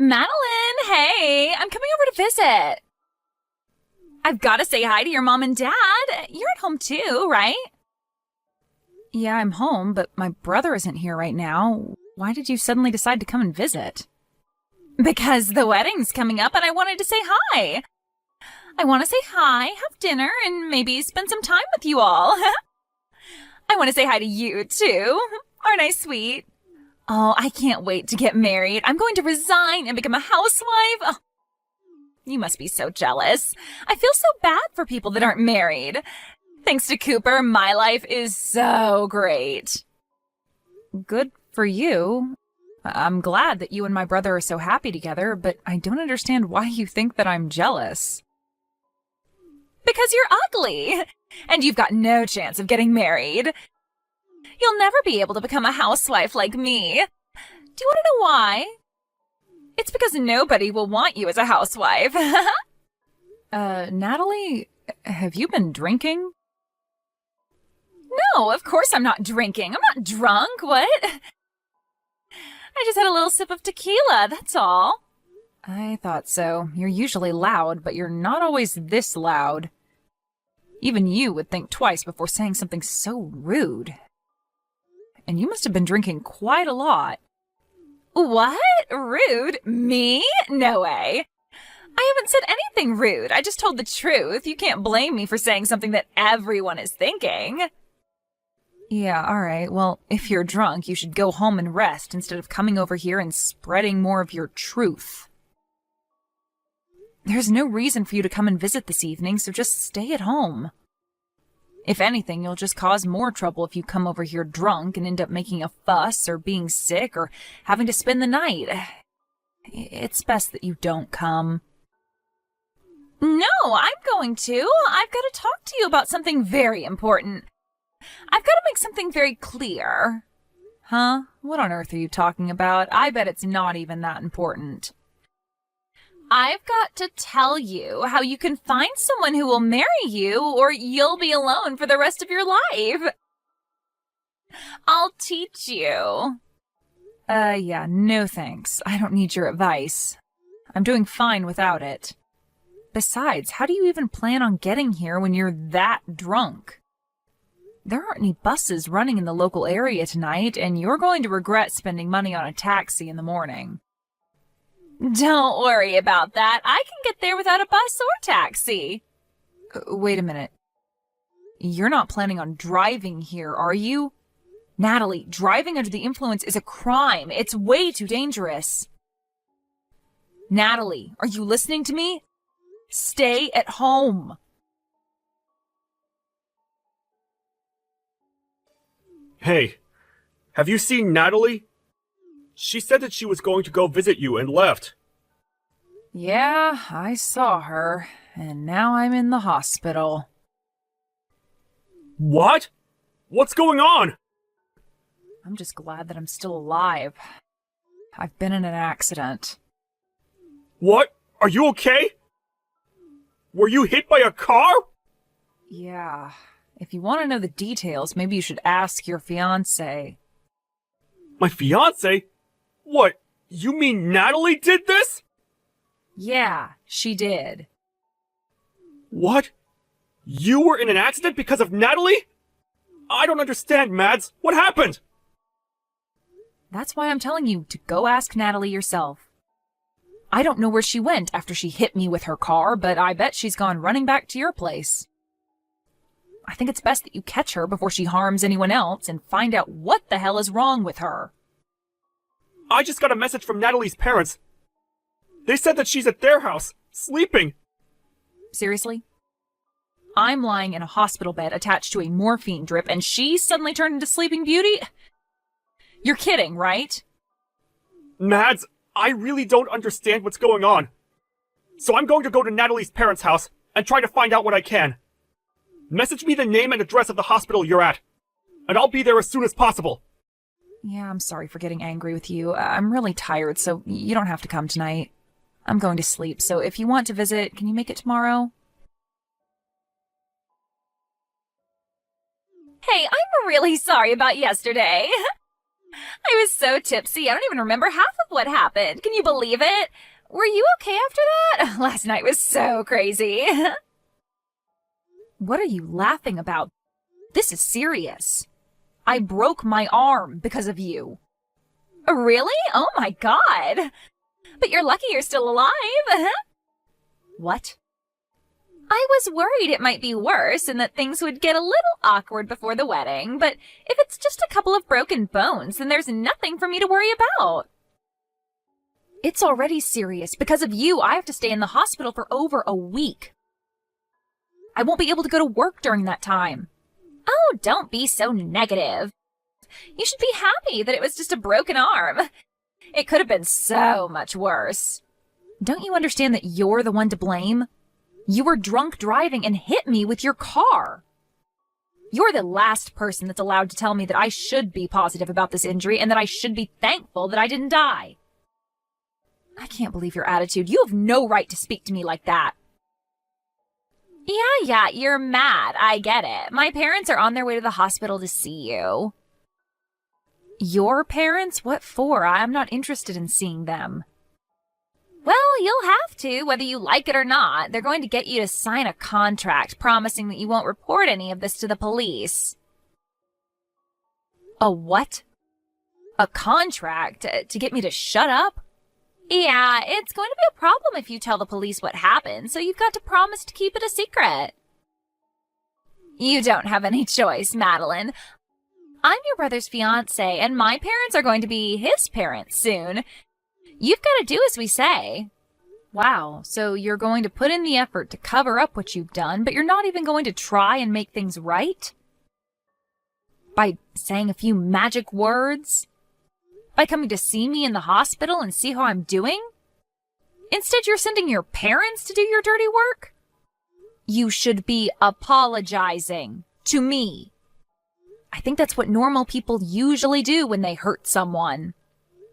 Madeline, hey, I'm coming over to visit. I've got to say hi to your mom and dad. You're at home too, right? Yeah, I'm home, but my brother isn't here right now. Why did you suddenly decide to come and visit? Because the wedding's coming up and I wanted to say hi. I want to say hi, have dinner, and maybe spend some time with you all. I want to say hi to you too. Aren't I sweet? Oh, I can't wait to get married. I'm going to resign and become a housewife. Oh, you must be so jealous. I feel so bad for people that aren't married. Thanks to Cooper, my life is so great. Good for you. I'm glad that you and my brother are so happy together, but I don't understand why you think that I'm jealous. Because you're ugly, and you've got no chance of getting married. You'll never be able to become a housewife like me. Do you want to know why? It's because nobody will want you as a housewife. Natalie, have you been drinking? No, of course I'm not drinking. I'm not drunk, what? I just had a little sip of tequila, that's all. I thought so. You're usually loud, but you're not always this loud. Even you would think twice before saying something so rude. And you must have been drinking quite a lot. What? Rude? Me? No way. I haven't said anything rude. I just told the truth. You can't blame me for saying something that everyone is thinking. Yeah, all right. Well, if you're drunk, you should go home and rest instead of coming over here and spreading more of your truth. There's no reason for you to come and visit this evening, so just stay at home. If anything, you'll just cause more trouble if you come over here drunk and end up making a fuss or being sick or having to spend the night. It's best that you don't come. No, I'm going to. I've got to talk to you about something very important. I've got to make something very clear. Huh? What on earth are you talking about? I bet it's not even that important. I've got to tell you how you can find someone who will marry you or you'll be alone for the rest of your life. I'll teach you. Yeah, no thanks. I don't need your advice. I'm doing fine without it. Besides, how do you even plan on getting here when you're that drunk? There aren't any buses running in the local area tonight, and you're going to regret spending money on a taxi in the morning. Don't worry about that. I can get there without a bus or taxi. Wait a minute. You're not planning on driving here, are you? Natalie, driving under the influence is a crime. It's way too dangerous. Natalie, are you listening to me? Stay at home. Hey, have you seen Natalie? She said that she was going to go visit you and left. Yeah, I saw her, and now I'm in the hospital. What? What's going on? I'm just glad that I'm still alive. I've been in an accident. What? Are you okay? Were you hit by a car? Yeah. If you want to know the details, maybe you should ask your fiancée. My fiancé? What? You mean Natalie did this? Yeah, she did. What? You were in an accident because of Natalie? I don't understand, Mads. What happened? That's why I'm telling you to go ask Natalie yourself. I don't know where she went after she hit me with her car, but I bet she's gone running back to your place. I think it's best that you catch her before she harms anyone else and find out what the hell is wrong with her. I just got a message from Natalie's parents. They said that she's at their house, sleeping. Seriously? I'm lying in a hospital bed attached to a morphine drip and she suddenly turned into Sleeping Beauty? You're kidding, right? Mads, I really don't understand what's going on. So I'm going to go to Natalie's parents' house and try to find out what I can. Message me the name and address of the hospital you're at, and I'll be there as soon as possible. Yeah, I'm sorry for getting angry with you. I'm really tired, so you don't have to come tonight. I'm going to sleep, so if you want to visit, can you make it tomorrow? Hey, I'm really sorry about yesterday. I was so tipsy, I don't even remember half of what happened. Can you believe it? Were you okay after that? Last night was so crazy. What are you laughing about? This is serious. I broke my arm because of you. Really? Oh my God. But you're lucky you're still alive. What? I was worried it might be worse and that things would get a little awkward before the wedding, but if it's just a couple of broken bones, then there's nothing for me to worry about. It's already serious. Because of you, I have to stay in the hospital for over a week. I won't be able to go to work during that time. Oh, don't be so negative. You should be happy that it was just a broken arm. It could have been so much worse. Don't you understand that you're the one to blame? You were drunk driving and hit me with your car. You're the last person that's allowed to tell me that I should be positive about this injury and that I should be thankful that I didn't die. I can't believe your attitude. You have no right to speak to me like that. Yeah, you're mad. I get it. My parents are on their way to the hospital to see you. Your parents? What for? I'm not interested in seeing them. Well, you'll have to, whether you like it or not. They're going to get you to sign a contract promising that you won't report any of this to the police. A what? A contract? To get me to shut up? Yeah, it's going to be a problem if you tell the police what happened, so you've got to promise to keep it a secret. You don't have any choice, Madeline. I'm your brother's fiancée, and my parents are going to be his parents soon. You've got to do as we say. Wow, so you're going to put in the effort to cover up what you've done, but you're not even going to try and make things right? By saying a few magic words? By coming to see me in the hospital and see how I'm doing? Instead, you're sending your parents to do your dirty work? You should be apologizing to me. I think that's what normal people usually do when they hurt someone.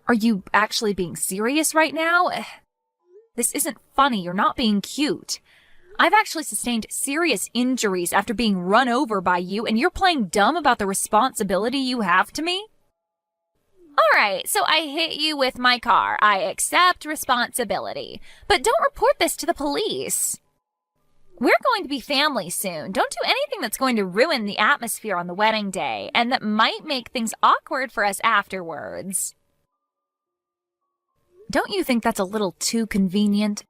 Are you actually being serious right now? This isn't funny. You're not being cute. I've actually sustained serious injuries after being run over by you, and you're playing dumb about the responsibility you have to me? All right, so I hit you with my car. I accept responsibility. But don't report this to the police. We're going to be family soon. Don't do anything that's going to ruin the atmosphere on the wedding day and that might make things awkward for us afterwards. Don't you think that's a little too convenient?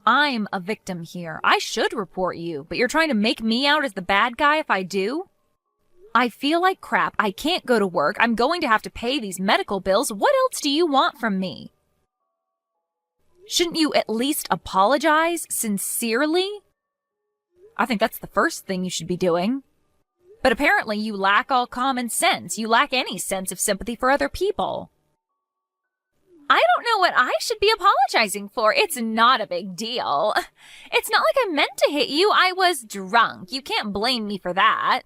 I'm a victim here. I should report you, but you're trying to make me out as the bad guy if I do? I feel like crap. I can't go to work. I'm going to have to pay these medical bills. What else do you want from me? Shouldn't you at least apologize sincerely? I think that's the first thing you should be doing. But apparently you lack all common sense. You lack any sense of sympathy for other people. I don't know what I should be apologizing for. It's not a big deal. It's not like I meant to hit you. I was drunk. You can't blame me for that.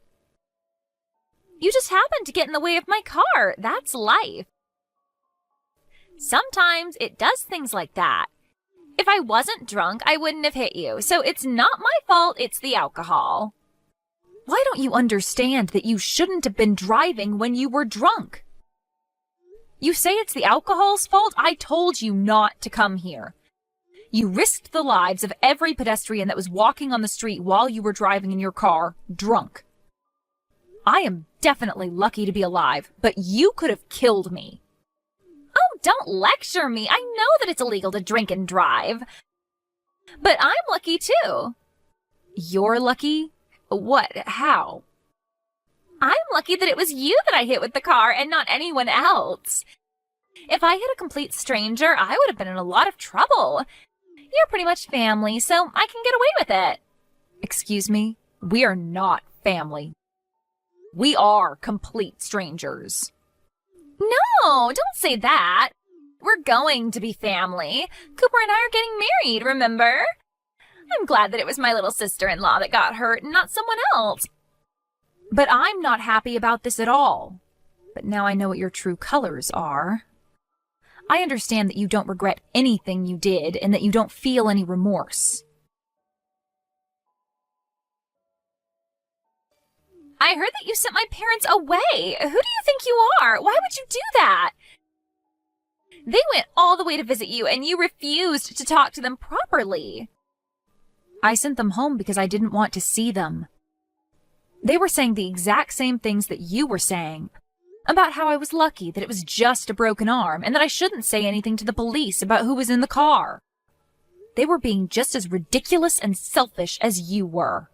You just happened to get in the way of my car. That's life. Sometimes it does things like that. If I wasn't drunk, I wouldn't have hit you. So it's not my fault, it's the alcohol. Why don't you understand that you shouldn't have been driving when you were drunk? You say it's the alcohol's fault? I told you not to come here. You risked the lives of every pedestrian that was walking on the street while you were driving in your car, drunk. I am definitely lucky to be alive, but you could have killed me. Oh, don't lecture me. I know that it's illegal to drink and drive. But I'm lucky too. You're lucky? What? How? I'm lucky that it was you that I hit with the car and not anyone else. If I hit a complete stranger, I would have been in a lot of trouble. You're pretty much family, so I can get away with it. Excuse me? We are not family. We are complete strangers. No, don't say that. We're going to be family. Cooper and I are getting married, remember? I'm glad that it was my little sister-in-law that got hurt and not someone else. But I'm not happy about this at all. But now I know what your true colors are. I understand that you don't regret anything you did and that you don't feel any remorse. I heard that you sent my parents away. Who do you think you are? Why would you do that? They went all the way to visit you, and you refused to talk to them properly. I sent them home because I didn't want to see them. They were saying the exact same things that you were saying, about how I was lucky that it was just a broken arm, and that I shouldn't say anything to the police about who was in the car. They were being just as ridiculous and selfish as you were.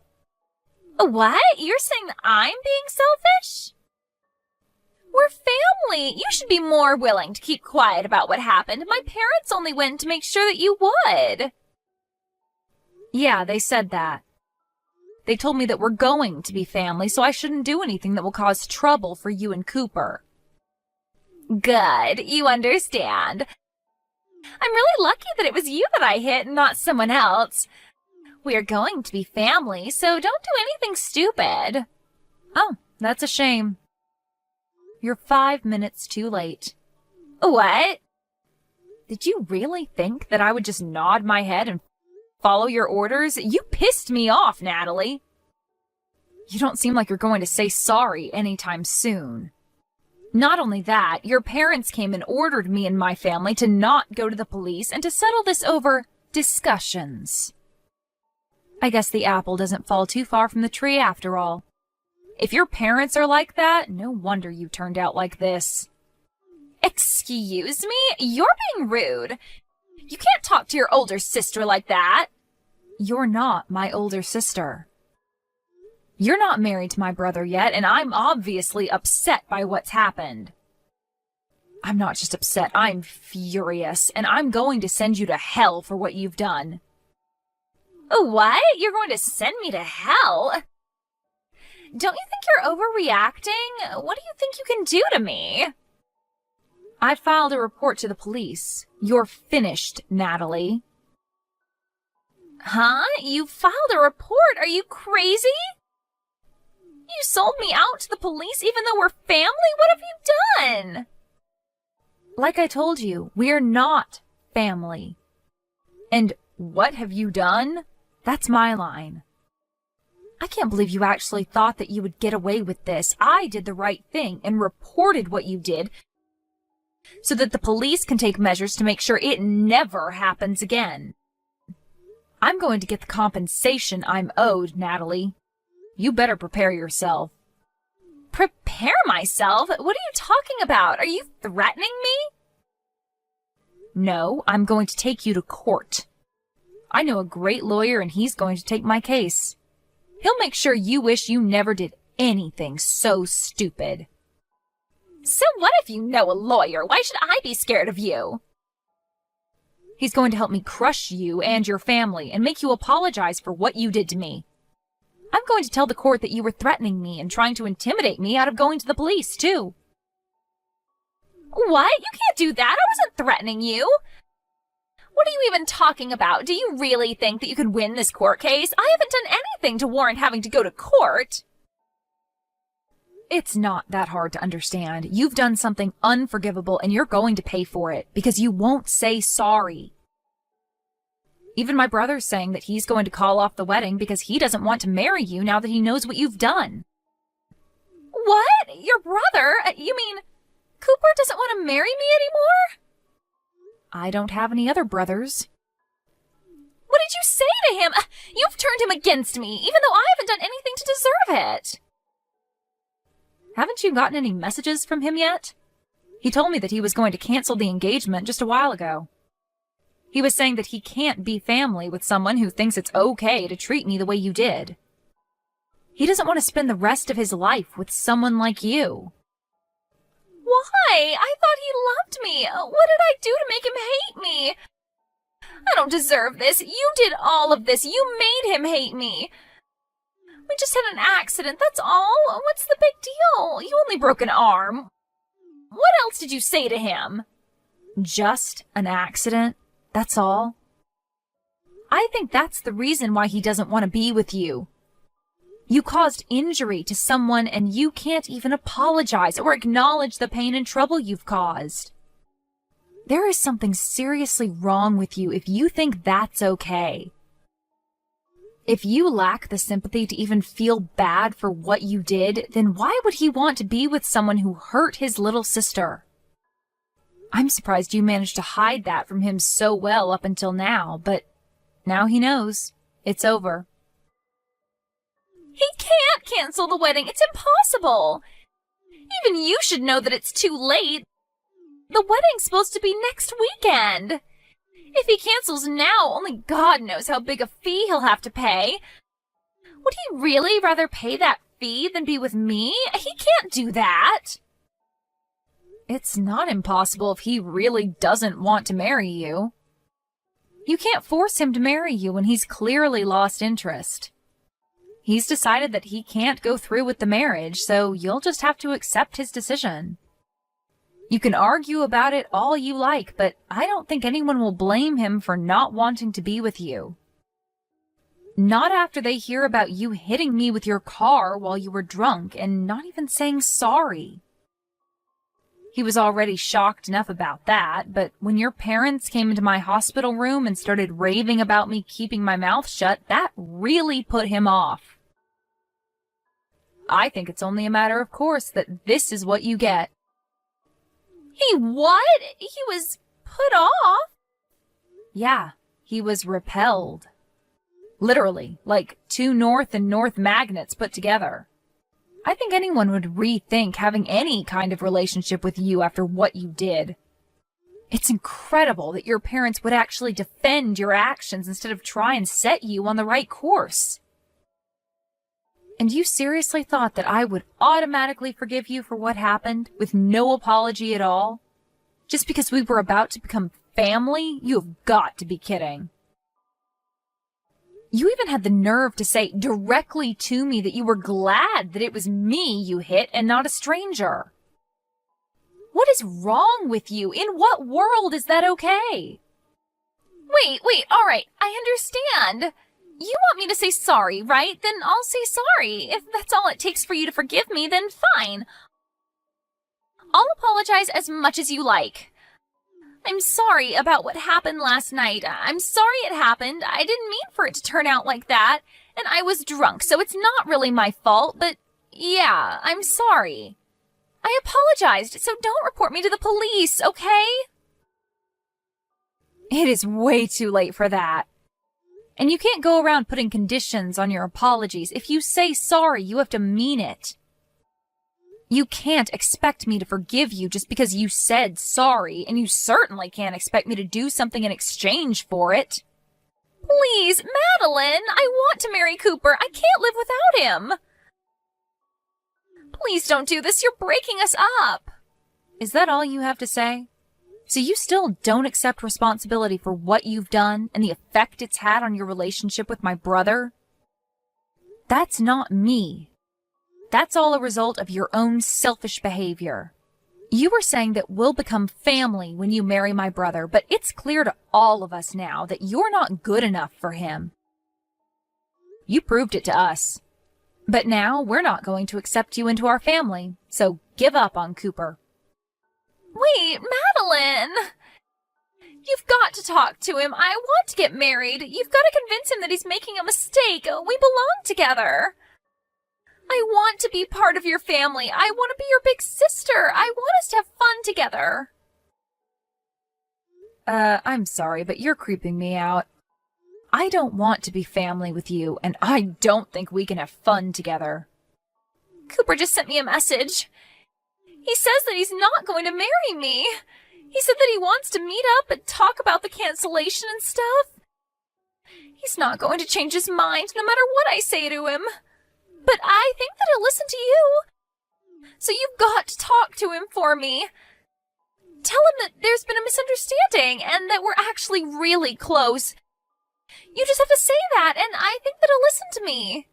What? You're saying that I'm being selfish? We're family. You should be more willing to keep quiet about what happened. My parents only went to make sure that you would. Yeah, they said that. They told me that we're going to be family, so I shouldn't do anything that will cause trouble for you and Cooper. Good. You understand. I'm really lucky that it was you that I hit and not someone else. We're going to be family, so don't do anything stupid. Oh, that's a shame. You're 5 minutes too late. What? Did you really think that I would just nod my head and follow your orders? You pissed me off, Natalie. You don't seem like you're going to say sorry anytime soon. Not only that, your parents came and ordered me and my family to not go to the police and to settle this over discussions. I guess the apple doesn't fall too far from the tree after all. If your parents are like that, no wonder you turned out like this. Excuse me? You're being rude. You can't talk to your older sister like that. You're not my older sister. You're not married to my brother yet, and I'm obviously upset by what's happened. I'm not just upset, I'm furious, and I'm going to send you to hell for what you've done. What? You're going to send me to hell? Don't you think you're overreacting? What do you think you can do to me? I filed a report to the police. You're finished, Natalie. Huh? You filed a report? Are you crazy? You sold me out to the police even though we're family? What have you done? Like I told you, we're not family. And what have you done? That's my line. I can't believe you actually thought that you would get away with this. I did the right thing and reported what you did so that the police can take measures to make sure it never happens again. I'm going to get the compensation I'm owed, Natalie. You better prepare yourself. Prepare myself? What are you talking about? Are you threatening me? No, I'm going to take you to court. I know a great lawyer and he's going to take my case. He'll make sure you wish you never did anything so stupid. So what if you know a lawyer? Why should I be scared of you? He's going to help me crush you and your family and make you apologize for what you did to me. I'm going to tell the court that you were threatening me and trying to intimidate me out of going to the police, too. What? You can't do that. I wasn't threatening you. What are you even talking about? Do you really think that you could win this court case? I haven't done anything to warrant having to go to court. It's not that hard to understand. You've done something unforgivable and you're going to pay for it because you won't say sorry. Even my brother's saying that he's going to call off the wedding because he doesn't want to marry you now that he knows what you've done. What? Your brother? You mean Cooper doesn't want to marry me anymore? I don't have any other brothers. What did you say to him? You've turned him against me, even though I haven't done anything to deserve it. Haven't you gotten any messages from him yet? He told me that he was going to cancel the engagement just a while ago. He was saying that he can't be family with someone who thinks it's okay to treat me the way you did. He doesn't want to spend the rest of his life with someone like you. Why? I thought he loved me. What did I do to make him hate me? I don't deserve this. You did all of this. You made him hate me. We just had an accident, that's all. What's the big deal? You only broke an arm. What else did you say to him? Just an accident, that's all. I think that's the reason why he doesn't want to be with you. You caused injury to someone and you can't even apologize or acknowledge the pain and trouble you've caused. There is something seriously wrong with you if you think that's okay. If you lack the sympathy to even feel bad for what you did, then why would he want to be with someone who hurt his little sister? I'm surprised you managed to hide that from him so well up until now, but now he knows. It's over. He can't cancel the wedding. It's impossible. Even you should know that it's too late. The wedding's supposed to be next weekend. If he cancels now, only God knows how big a fee he'll have to pay. Would he really rather pay that fee than be with me? He can't do that. It's not impossible if he really doesn't want to marry you. You can't force him to marry you when he's clearly lost interest. He's decided that he can't go through with the marriage, so you'll just have to accept his decision. You can argue about it all you like, but I don't think anyone will blame him for not wanting to be with you. Not after they hear about you hitting me with your car while you were drunk and not even saying sorry. He was already shocked enough about that, but when your parents came into my hospital room and started raving about me keeping my mouth shut, that really put him off. I think it's only a matter of course that this is what you get. He what? He was put off? Yeah, he was repelled. Literally, like two north and north magnets put together. I think anyone would rethink having any kind of relationship with you after what you did. It's incredible that your parents would actually defend your actions instead of try and set you on the right course. And you seriously thought that I would automatically forgive you for what happened with no apology at all? Just because we were about to become family? You have got to be kidding. You even had the nerve to say directly to me that you were glad that it was me you hit and not a stranger. What is wrong with you? In what world is that okay? Wait, all right, I understand. You want me to say sorry, right? Then I'll say sorry. If that's all it takes for you to forgive me, then fine. I'll apologize as much as you like. I'm sorry about what happened last night. I'm sorry it happened. I didn't mean for it to turn out like that. And I was drunk, so it's not really my fault, but yeah, I'm sorry. I apologized, so don't report me to the police, okay? It is way too late for that. And you can't go around putting conditions on your apologies. If you say sorry, you have to mean it. You can't expect me to forgive you just because you said sorry, and you certainly can't expect me to do something in exchange for it. Please, Madeline, I want to marry Cooper. I can't live without him. Please don't do this. You're breaking us up. Is that all you have to say? So you still don't accept responsibility for what you've done and the effect it's had on your relationship with my brother? That's not me. That's all a result of your own selfish behavior. You were saying that we'll become family when you marry my brother, but it's clear to all of us now that you're not good enough for him. You proved it to us. But now we're not going to accept you into our family, so give up on Cooper. Wait, Madeline! You've got to talk to him. I want to get married. You've got to convince him that he's making a mistake. We belong together. I want to be part of your family. I want to be your big sister. I want us to have fun together. I'm sorry, but you're creeping me out. I don't want to be family with you, and I don't think we can have fun together. Cooper just sent me a message. He says that he's not going to marry me. He said that he wants to meet up and talk about the cancellation and stuff. He's not going to change his mind no matter what I say to him. But I think that he'll listen to you. So you've got to talk to him for me. Tell him that there's been a misunderstanding and that we're actually really close. You just have to say that, and I think that he'll listen to me.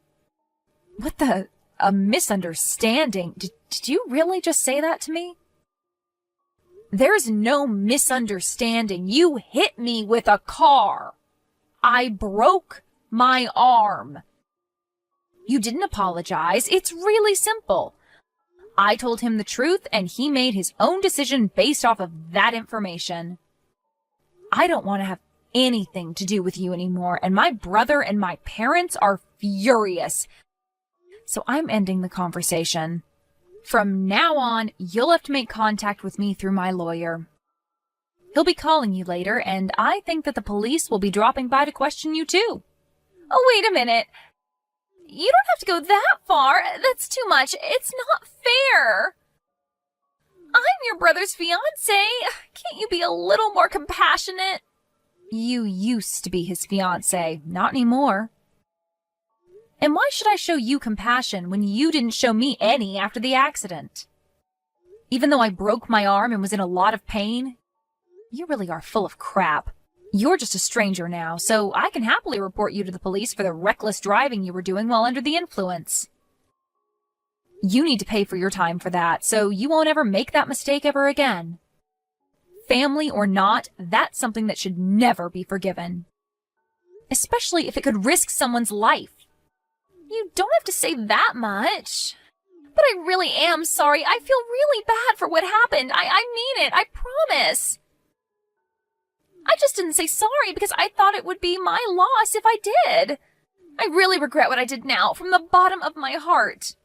What a misunderstanding? Did you really just say that to me? There's no misunderstanding. You hit me with a car. I broke my arm. You didn't apologize. It's really simple. I told him the truth, and he made his own decision based off of that information. I don't want to have anything to do with you anymore, and my brother and my parents are furious. So I'm ending the conversation. From now on, you'll have to make contact with me through my lawyer. He'll be calling you later, and I think that the police will be dropping by to question you too. Oh, wait a minute. You don't have to go that far. That's too much. It's not fair. I'm your brother's fiancée. Can't you be a little more compassionate? You used to be his fiancée, not anymore. And why should I show you compassion when you didn't show me any after the accident? Even though I broke my arm and was in a lot of pain, you really are full of crap. You're just a stranger now, so I can happily report you to the police for the reckless driving you were doing while under the influence. You need to pay for your time for that, so you won't ever make that mistake ever again. Family or not, that's something that should never be forgiven. Especially if it could risk someone's life. You don't have to say that much. But I really am sorry. I feel really bad for what happened. I mean it. I promise. I just didn't say sorry because I thought it would be my loss if I did. I really regret what I did now, from the bottom of my heart.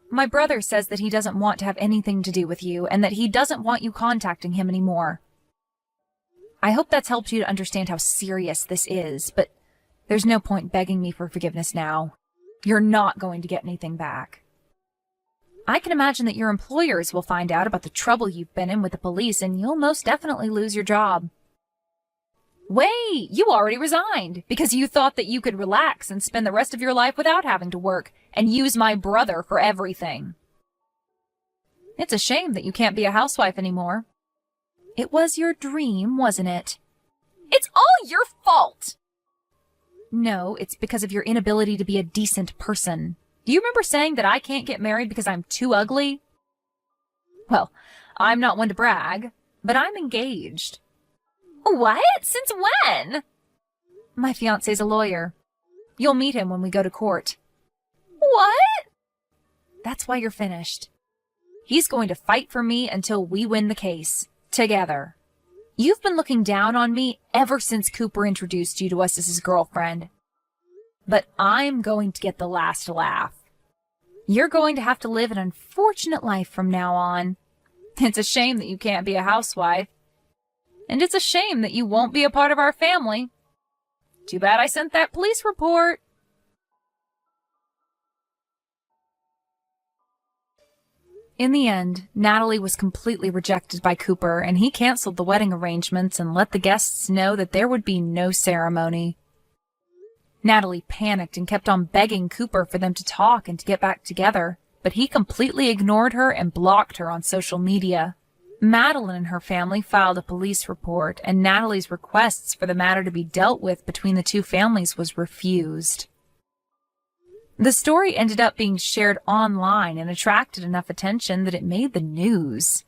My brother says that he doesn't want to have anything to do with you and that he doesn't want you contacting him anymore. I hope that's helped you to understand how serious this is, but there's no point begging me for forgiveness now. You're not going to get anything back. I can imagine that your employers will find out about the trouble you've been in with the police, and you'll most definitely lose your job. Wait, you already resigned because you thought that you could relax and spend the rest of your life without having to work and use my brother for everything. It's a shame that you can't be a housewife anymore. It was your dream, wasn't it? It's all your fault! No, it's because of your inability to be a decent person. Do you remember saying that I can't get married because I'm too ugly? Well, I'm not one to brag, but I'm engaged. What? Since when? My fiancé's a lawyer. You'll meet him when we go to court. What? That's why you're finished. He's going to fight for me until we win the case. Together. You've been looking down on me ever since Cooper introduced you to us as his girlfriend. But I'm going to get the last laugh. You're going to have to live an unfortunate life from now on. It's a shame that you can't be a housewife. And it's a shame that you won't be a part of our family. Too bad I sent that police report. In the end, Natalie was completely rejected by Cooper, and he canceled the wedding arrangements and let the guests know that there would be no ceremony. Natalie panicked and kept on begging Cooper for them to talk and to get back together, but he completely ignored her and blocked her on social media. Madeline and her family filed a police report, and Natalie's requests for the matter to be dealt with between the two families was refused. The story ended up being shared online and attracted enough attention that it made the news.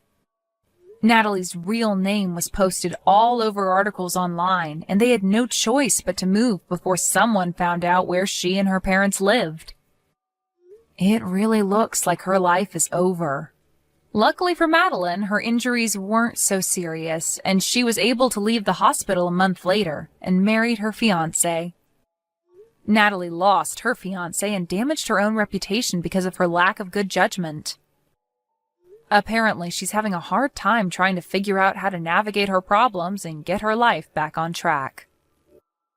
Natalie's real name was posted all over articles online, and they had no choice but to move before someone found out where she and her parents lived. It really looks like her life is over. Luckily for Madeline, her injuries weren't so serious, and she was able to leave the hospital a month later and married her fiancé. Natalie lost her fiancé and damaged her own reputation because of her lack of good judgment. Apparently, she's having a hard time trying to figure out how to navigate her problems and get her life back on track.